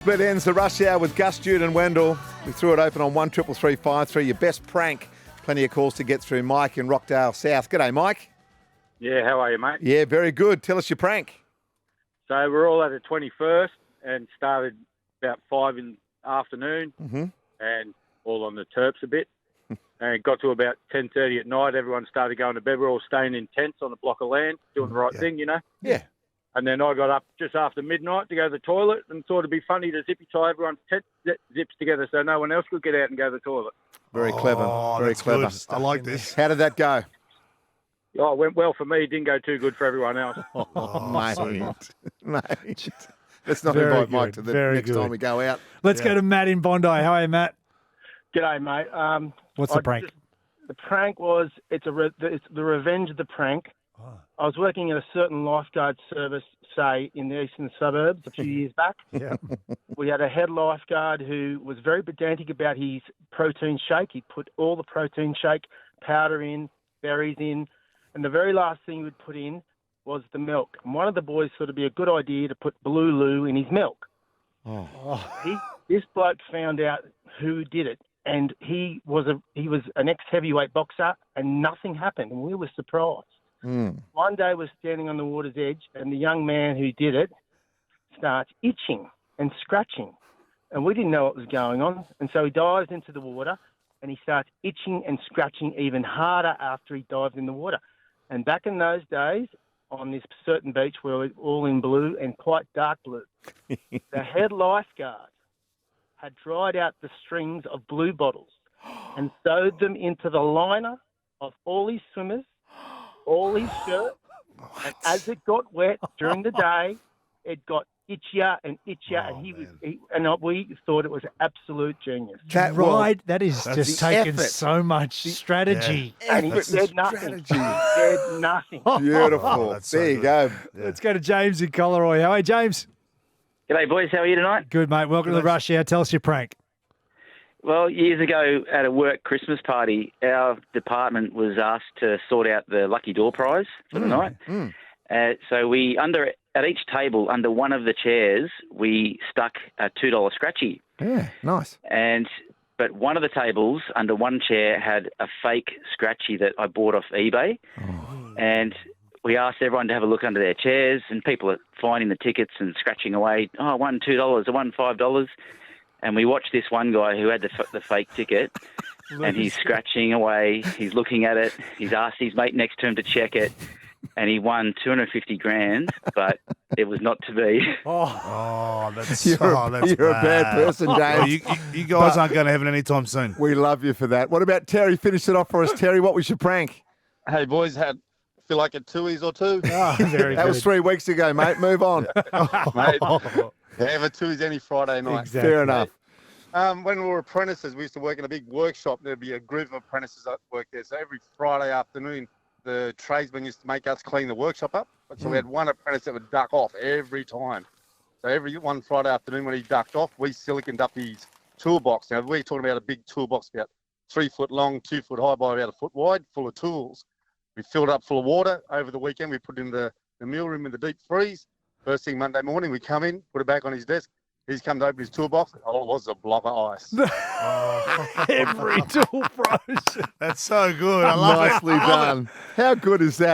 It ends the rush hour with Gus, Jude and Wendell. We threw it open on 133353. Your best prank. Plenty of calls to get through. Mike in Rockdale South. G'day, Mike. Yeah, how are you, mate? Yeah, very good. Tell us your prank. So we're all at the 21st and started about 5 in the afternoon and all on the terps a bit. And it got to about 10:30 at night. Everyone started going to bed. We're all staying in tents on a block of land, doing the right thing, you know. Yeah. And then I got up just after midnight to go to the toilet and thought it'd be funny to zippy tie everyone's tent zips together so no one else could get out and go to the toilet. Very clever. Very that's clever. good. I like this. How did that go? Oh, it went well for me. It didn't go too good for everyone else. Mate. Let's not Very invite Mike good. to the Very next good. time we go out. Let's go to Matt in Bondi. How are you, Matt? G'day, mate. What's the prank? The prank was it's the revenge of the prank. I was working at a certain lifeguard service, say, in the eastern suburbs a few years back. Yeah. We had a head lifeguard who was very pedantic about his protein shake. He put all the protein shake powder in, berries in, and the very last thing he would put in was the milk. And one of the boys thought it'd be a good idea to put Blue Lou in his milk. This bloke found out who did it, and he was an ex-heavyweight boxer, and nothing happened, and we were surprised. One day we're standing on the water's edge, and the young man who did it starts itching and scratching, and we didn't know what was going on, and so he dives into the water, and he starts itching and scratching even harder after he dives in the water. And back in those days, on this certain beach, we were all in blue and quite dark blue. The head lifeguard had dried out the strings of blue bottles and sewed them into the liner of all his swimmers, all his shirts, and as it got wet during the day, it got itchier and itchier, and we thought it was absolute genius. That is just taking effort. so much strategy. And he said nothing. He said nothing. Beautiful. that's so there you good. go. Let's go to James in Collaroy. How are you, James? G'day, boys. How are you tonight? Good, mate. Welcome to the rush hour. Tell us your prank. Well, years ago at a work Christmas party, our department was asked to sort out the lucky door prize for the night. So we, at each table, under one of the chairs, we stuck a $2 scratchy. Yeah, nice. But one of the tables, under one chair, had a fake scratchy that I bought off eBay. And we asked everyone to have a look under their chairs, and people are finding the tickets and scratching away. Oh, I won $2, I won $5. And we watched this one guy who had the fake ticket, and he's scratching away. He's looking at it. He's asked his mate next to him to check it, and he won $250,000, but it was not to be. That's You're a bad person, Yeah, James. you guys aren't going to heaven anytime soon. We love you for that. What about Terry? Finish it off for us, Terry. What was your prank? Hey, boys, feel like a twoies or two? Very That good. was 3 weeks ago, mate. Move on. Mate, have a twoies any Friday night. Exactly. Fair enough. When we were apprentices, we used to work in a big workshop. There'd be a group of apprentices that work there. So every Friday afternoon, the tradesmen used to make us clean the workshop up. So we had one apprentice that would duck off every time. So every one Friday afternoon when he ducked off, we siliconed up his toolbox. Now, we're talking about a big toolbox, about 3 foot long, 2 foot high by about a foot wide, full of tools. We filled it up full of water. Over the weekend, we put it in the meal room in the deep freeze. First thing Monday morning, we come in, put it back on his desk. He's come to open his toolbox. Oh, it was a block of ice. Every tool froze. That's so good. I love it. Nicely done. How good is that?